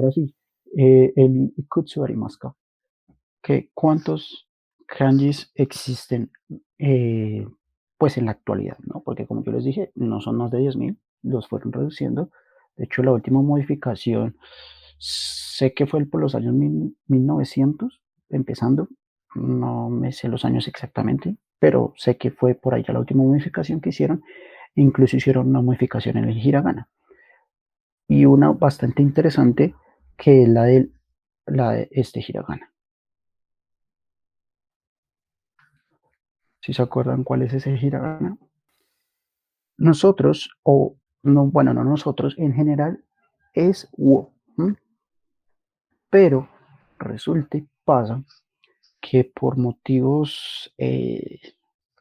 ahora sí, el Ikutsu Arimaska, que cuántos kanjis existen, pues en la actualidad, ¿no? Porque como yo les dije, no son más de 10.000, los fueron reduciendo. De hecho, la última modificación, sé que fue por los años 1900, empezando, no me sé los años exactamente, pero sé que fue por allá la última modificación que hicieron. Incluso hicieron una modificación en el hiragana. Y una bastante interesante que es la de este hiragana. ¿Si se acuerdan cuál es ese hiragana? Nosotros, o no, bueno, no nosotros, en general es wo, ¿m? Pero resulta y pasa que por motivos,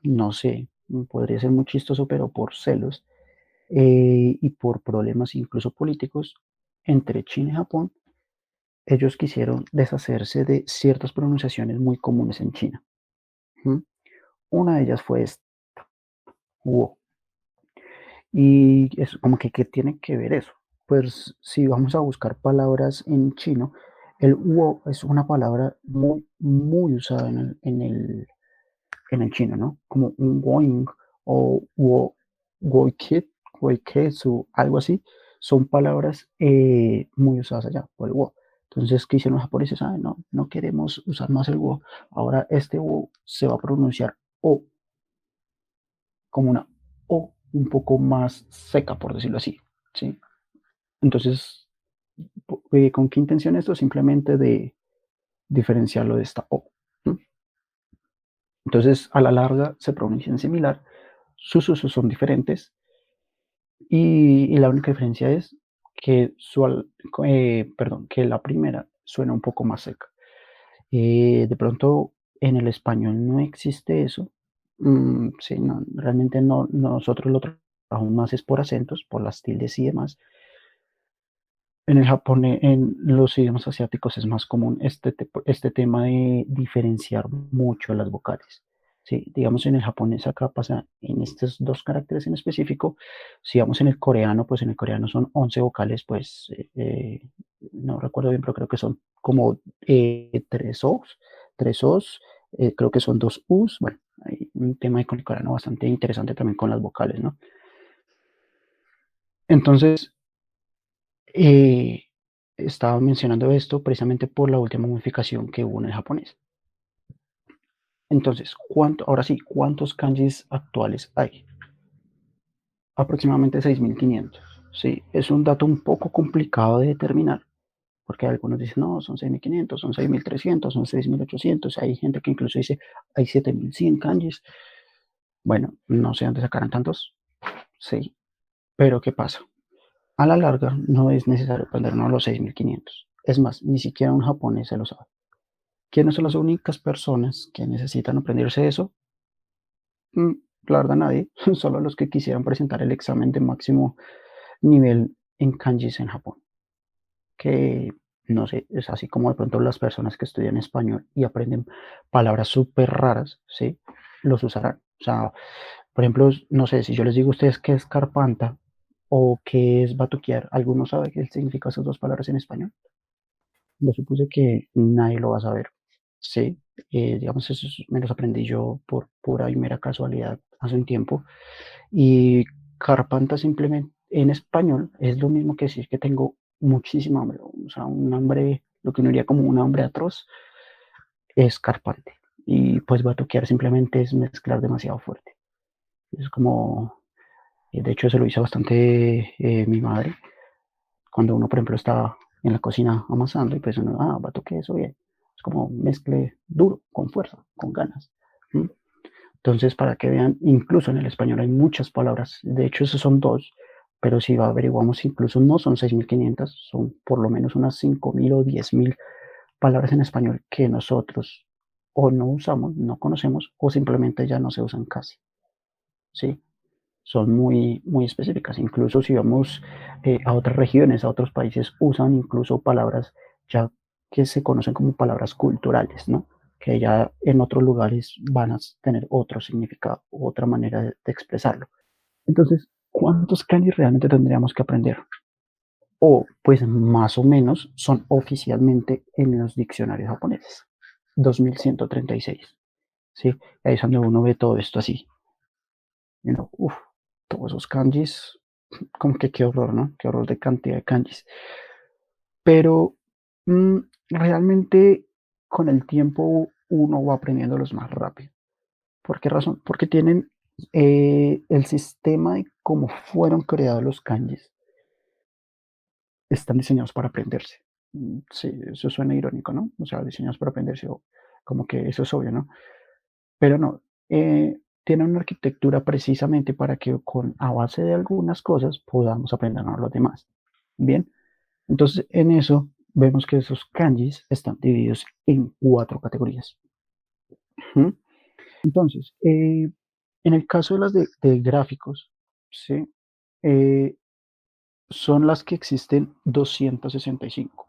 no sé, podría ser muy chistoso, pero por celos y por problemas incluso políticos entre China y Japón, ellos quisieron deshacerse de ciertas pronunciaciones muy comunes en China. ¿M? Una de ellas fue esta, wo. Y es como que, ¿qué tiene que ver eso? Pues si vamos a buscar palabras en chino, el wo es una palabra muy, muy usada en el chino, ¿no? Como un going o wo, woikit, woiketsu, algo así. Son palabras muy usadas allá por el wo. Entonces, ¿qué hicieron los japoneses? Ah, no, no queremos usar más el wo. Ahora este wo se va a pronunciar o como una O un poco más seca, por decirlo así, ¿sí? Entonces, ¿con qué intención esto? Simplemente de diferenciarlo de esta O. ¿No? Entonces, a la larga se pronuncian similar, sus usos son diferentes y la única diferencia es que, perdón, que la primera suena un poco más seca. De pronto en el español no existe eso. Sí, no, realmente no, nosotros lo trabajamos más es por acentos, por las tildes y demás. En el japonés, en los idiomas asiáticos es más común este tema de diferenciar mucho las vocales. Sí, digamos en el japonés acá pasa en estos dos caracteres en específico. Si vamos en el coreano, pues en el coreano son 11 vocales, pues no recuerdo bien, pero creo que son como tres O's, tres O's, creo que son dos U's. Bueno, hay un tema con el coreano bastante interesante también con las vocales, ¿no? Entonces, eh, estaba mencionando esto precisamente por la última modificación que hubo en el japonés. Entonces, ahora sí, ¿cuántos kanjis actuales hay? Aproximadamente 6.500. Sí, es un dato un poco complicado de determinar, porque algunos dicen, no, son 6.500, son 6.300, son 6.800. Hay gente que incluso dice, hay 7.100 kanjis. Bueno, no sé dónde sacarán tantos. Sí, pero ¿qué pasa? A la larga no es necesario aprendernos los 6.500. Es más, ni siquiera un japonés se lo sabe. ¿Quiénes son las únicas personas que necesitan aprenderse eso? Mm, la verdad, nadie. Solo los que quisieran presentar el examen de máximo nivel en kanjis en Japón. Que no sé, es así como de pronto las personas que estudian español y aprenden palabras súper raras, ¿sí? Los usarán. O sea, por ejemplo, no sé, si yo les digo a ustedes qué es carpanta o qué es batuquear, ¿alguno sabe qué significa esas dos palabras en español? Yo supuse que nadie lo va a saber. Sí, digamos, esos me los aprendí yo por pura y mera casualidad hace un tiempo. Y carpanta simplemente en español es lo mismo que decir que tengo muchísima hambre, o sea, un hambre, lo que uno diría como un hambre atroz, es carpante. Y pues batuquear simplemente es mezclar demasiado fuerte. Es como, de hecho, se lo hizo bastante mi madre, cuando uno, por ejemplo, está en la cocina amasando y pues uno, batuque eso bien. Es como mezcle duro, con fuerza, con ganas. ¿Mm? Entonces, para que vean, incluso en el español hay muchas palabras, de hecho esos son dos, pero si averiguamos, incluso no son 6.500, son por lo menos unas 5.000 o 10.000 palabras en español que nosotros o no usamos, no conocemos, o simplemente ya no se usan casi, ¿sí? Son muy, muy específicas. Incluso si vamos a otras regiones, a otros países, usan incluso palabras ya que se conocen como palabras culturales, ¿no? Que ya en otros lugares van a tener otro significado, otra manera de expresarlo. Entonces, ¿cuántos kanji realmente tendríamos que aprender? o pues más o menos son oficialmente en los diccionarios japoneses. 2136, ¿sí? Ahí es donde uno ve todo esto así. Y uno, uf, todos esos kanjis, como que qué horror, ¿no? Qué horror de cantidad de kanjis. Pero mm, realmente con el tiempo uno va aprendiéndolos más rápido. ¿Por qué razón? Porque tienen el sistema de cómo fueron creados los kanjis están diseñados para aprenderse. Sí, eso suena irónico, ¿no? O sea, diseñados para aprenderse, o como que eso es obvio, ¿no? Pero no, tienen una arquitectura precisamente para que con a base de algunas cosas podamos aprender a los demás. Bien, entonces en eso vemos que esos kanjis están divididos en cuatro categorías. ¿Mm? Entonces, en el caso de las de gráficos, ¿sí? Eh, son las que existen 265.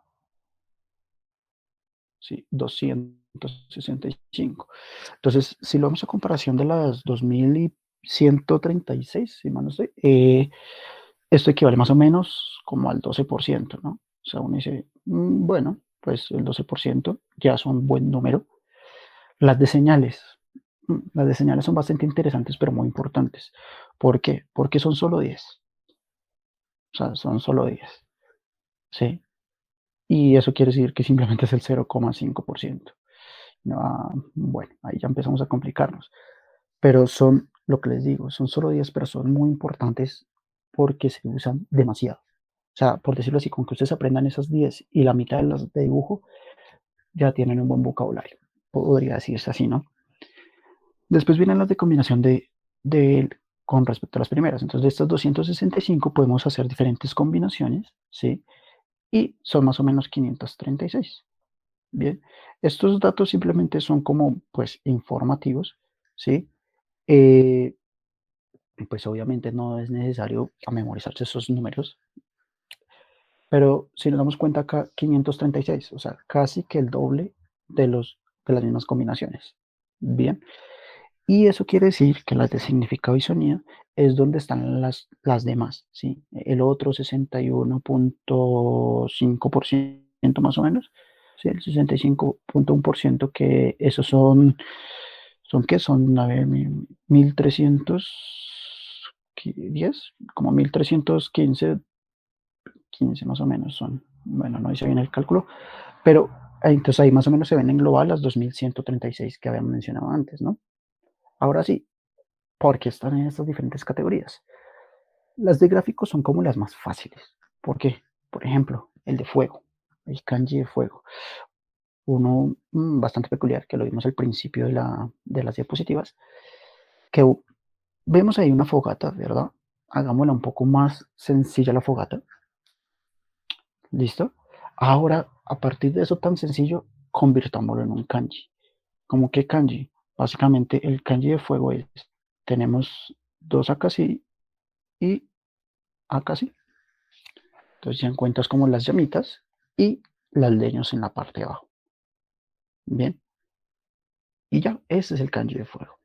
Sí, 265. Entonces, si lo vemos a comparación de las 2136, si mal no estoy, esto equivale más o menos como al 12%, ¿no? O sea, uno dice, bueno, pues el 12% ya es un buen número. Las de señales, las de señales son bastante interesantes, pero muy importantes. ¿Por qué? Porque son solo 10. O sea, son solo 10. ¿Sí? Y eso quiere decir que simplemente es el 0,5%. Bueno, ahí ya empezamos a complicarnos. Pero son, lo que les digo, son solo 10, pero son muy importantes porque se usan demasiado. O sea, por decirlo así, con que ustedes aprendan esas 10 y la mitad de las de dibujo, ya tienen un buen vocabulario. Podría decirse así, ¿no? Después vienen las de combinación de con respecto a las primeras. Entonces, de estas 265 podemos hacer diferentes combinaciones, ¿sí? Y son más o menos 536. Bien, estos datos simplemente son como, pues, informativos, ¿sí? Eh, pues obviamente no es necesario memorizarse esos números, pero si nos damos cuenta acá, 536, o sea, casi que el doble de, de las mismas combinaciones. Bien, y eso quiere decir que las de significado y sonido es donde están las demás, ¿sí? El otro 61,5% más o menos, ¿sí? El 65,1% que esos ¿son qué? Son, a ver, 1310, como 1315, 15 más o menos son. Bueno, no hice bien el cálculo, pero entonces ahí más o menos se ven en global las 2136 que habíamos mencionado antes, ¿no? Ahora sí, ¿por qué están en estas diferentes categorías? Las de gráficos son como las más fáciles. ¿Por qué? Por ejemplo, el de fuego, el kanji de fuego. Uno bastante peculiar, que lo vimos al principio de las diapositivas, que vemos ahí una fogata, ¿verdad? Hagámosla un poco más sencilla la fogata. ¿Listo? Ahora, a partir de eso tan sencillo, convirtámoslo en un kanji. ¿Cómo que kanji? Básicamente, el kanji de fuego es, tenemos dos akasiri y akasiri. Entonces ya encuentras como las llamitas y las leños en la parte de abajo. Bien, y ya, ese es el kanji de fuego.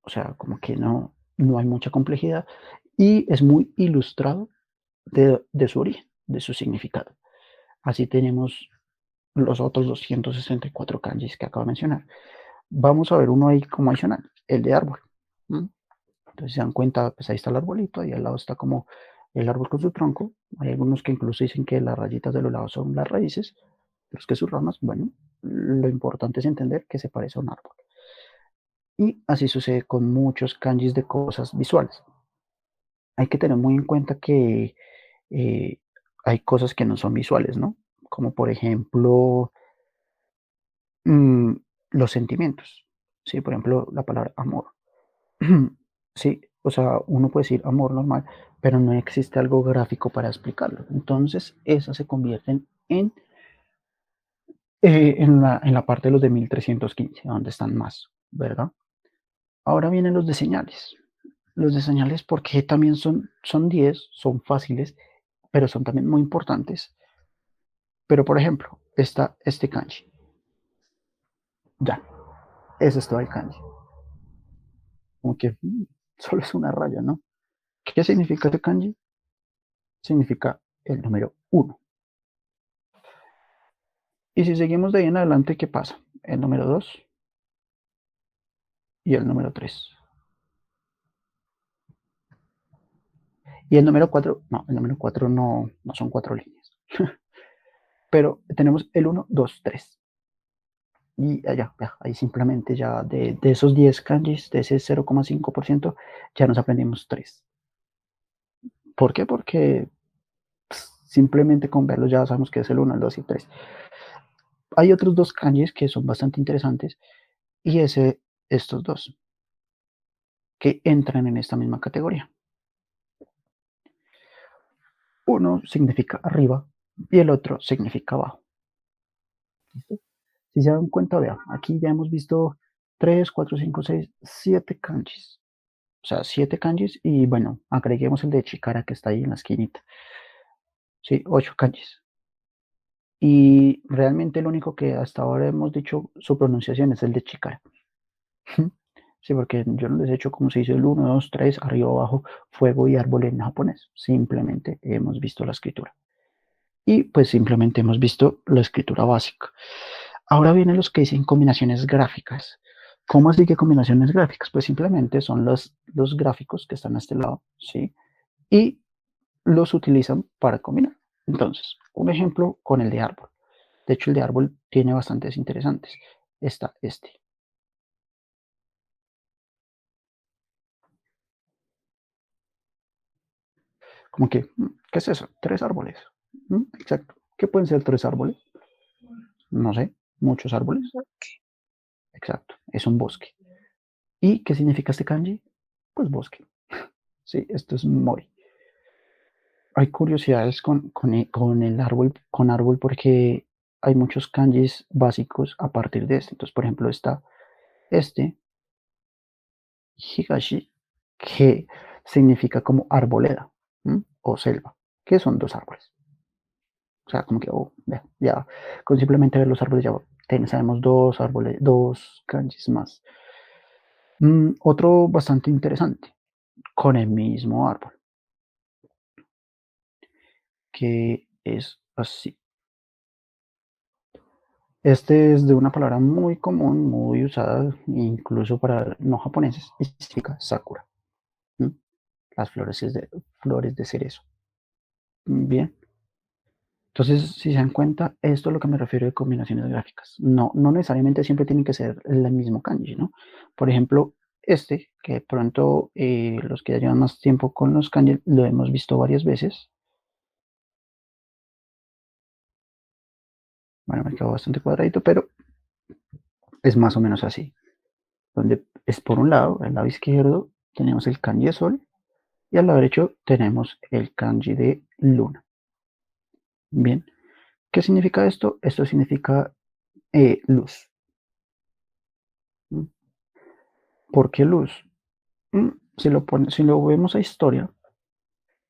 O sea, como que no hay mucha complejidad y es muy ilustrado de su origen, de su significado. Así tenemos los otros 264 kanjis que acabo de mencionar. Vamos a ver uno ahí como adicional, el de árbol. ¿M? Entonces se dan cuenta, pues ahí está el arbolito y al lado está como el árbol con su tronco. Hay algunos que incluso dicen que las rayitas de los lados son las raíces, pero es que sus ramas, bueno, lo importante es entender que se parece a un árbol. Y así sucede con muchos kanjis de cosas visuales. Hay que tener muy en cuenta que eh, hay cosas que no son visuales, ¿no? Como por ejemplo mm, los sentimientos. Sí, por ejemplo, la palabra amor. Sí, o sea, uno puede decir amor normal, pero no existe algo gráfico para explicarlo. Entonces, esas se convierten en la parte de los de 1315, donde están más, ¿verdad? Ahora vienen los de señales. Los de señales, porque también son 10, son fáciles, pero son también muy importantes. Pero, por ejemplo, está este kanji. Ya, ese es todo el kanji. Como que solo es una raya, ¿no? ¿Qué significa este kanji? Significa el número 1. Y si seguimos de ahí en adelante, ¿qué pasa? El número 2 y el número 3. Y el número 4, no, el número 4 no son 4 líneas. Pero tenemos el 1, 2, 3. Y allá, ahí simplemente ya de esos 10 kanjis, de ese 0,5%, ya nos aprendimos 3. ¿Por qué? Porque simplemente con verlos ya sabemos que es el 1, el 2 y el 3. Hay otros dos kanjis que son bastante interesantes y estos dos que entran en esta misma categoría. Uno significa arriba y el otro significa abajo. ¿Listo? Si se dan cuenta, vean, aquí ya hemos visto 3, 4, 5, 6, 7 kanjis. O sea, 7 kanjis y bueno, agreguemos el de Chikara que está ahí en la esquinita. Sí, 8 kanjis. Y realmente lo único que hasta ahora hemos dicho su pronunciación es el de Chikara. Sí, porque yo no les he hecho como se dice el 1, 2, 3, arriba, abajo, fuego y árbol en japonés. Simplemente hemos visto la escritura. Y pues simplemente hemos visto la escritura básica. Ahora vienen los que dicen combinaciones gráficas. ¿Cómo así que combinaciones gráficas? Pues simplemente son los gráficos que están a este lado, ¿sí? Y los utilizan para combinar. Entonces, un ejemplo con el de árbol. De hecho, el de árbol tiene bastantes interesantes. Está este. Como que, ¿qué es eso? Tres árboles. Exacto. ¿Qué pueden ser tres árboles? No sé, muchos árboles. Exacto, es un bosque. ¿Y qué significa este kanji? Pues bosque. Sí, esto es mori. Hay curiosidades con el árbol, con árbol porque hay muchos kanjis básicos a partir de este. Entonces, por ejemplo, está este, higashi, que significa como arboleda, o selva, que son dos árboles. O sea, como que, ya, con simplemente ver los árboles ya sabemos dos árboles, dos kanjis más. Otro bastante interesante, con el mismo árbol, que es así. Este es de una palabra muy común, muy usada, incluso para no japoneses, y significa sakura. ¿Mm? Las flores de cerezo. Bien. Entonces, si se dan cuenta, esto es lo que me refiero de combinaciones gráficas. No necesariamente siempre tienen que ser el mismo kanji, ¿no? Por ejemplo, este, que de pronto los que ya llevan más tiempo con los kanji lo hemos visto varias veces. Bueno, me quedó bastante cuadradito, pero es más o menos así. Donde es por un lado, al lado izquierdo, tenemos el kanji de sol y al lado derecho tenemos el kanji de luna. Bien, ¿qué significa esto? Esto significa luz. ¿Por qué luz? Si lo vemos a historia,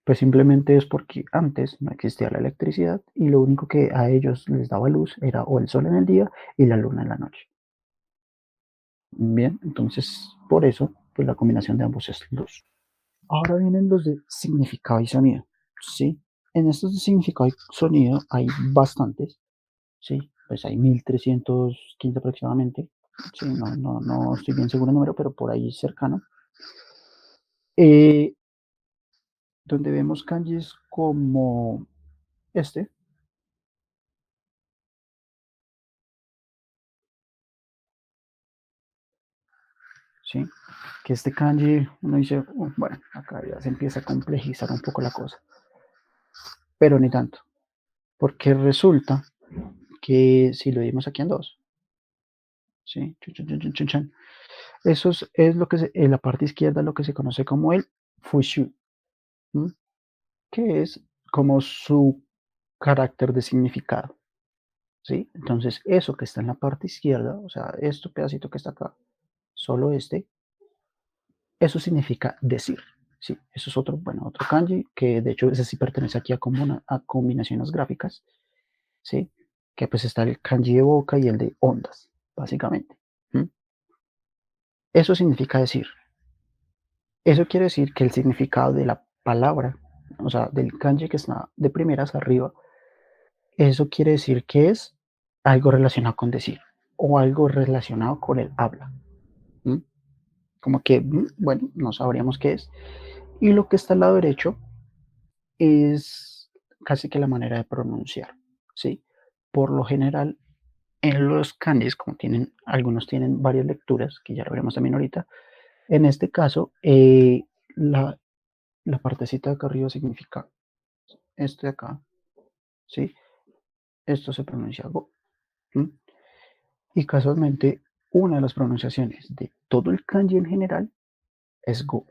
pues simplemente es porque antes no existía la electricidad y lo único que a ellos les daba luz era o el sol en el día y la luna en la noche. Bien, entonces por eso, pues la combinación de ambos es luz. Ahora vienen los de significado y sonido, ¿sí? En estos de significado y sonido hay bastantes, ¿sí? Pues hay 1315 aproximadamente, sí, no estoy bien seguro el número, pero por ahí cercano. Eh, donde vemos kanjis como este, ¿sí? Que este kanji, uno dice, bueno, acá ya se empieza a complejizar un poco la cosa, pero ni tanto, porque resulta que si lo dimos aquí en dos, ¿sí? Chun, chun, chun, chun, chun, chun. Eso es lo que en la parte izquierda lo que se conoce como el fushu, ¿m? Que es como su carácter de significado, ¿sí? Entonces, eso que está en la parte izquierda, o sea, este pedacito que está acá, solo este, eso significa decir. Sí, eso es otro, bueno, otro kanji, que de hecho ese sí pertenece aquí a combinaciones gráficas, ¿sí? Que pues está el kanji de boca y el de ondas, básicamente. ¿Mm? Eso significa decir. Eso quiere decir que el significado de la palabra o sea, del kanji que está de primeras arriba, eso quiere decir que es algo relacionado con decir o algo relacionado con el habla. ¿Mm? Como que, bueno, no sabríamos qué es. Y lo que está al lado derecho es casi que la manera de pronunciar, ¿sí? Por lo general, en los kanjis, como tienen, algunos tienen varias lecturas, que ya lo veremos también ahorita, en este caso, la, la partecita de acá arriba significa esto de acá, ¿sí? Esto se pronuncia go. ¿Mm? Y casualmente, una de las pronunciaciones de todo el kanji en general es go.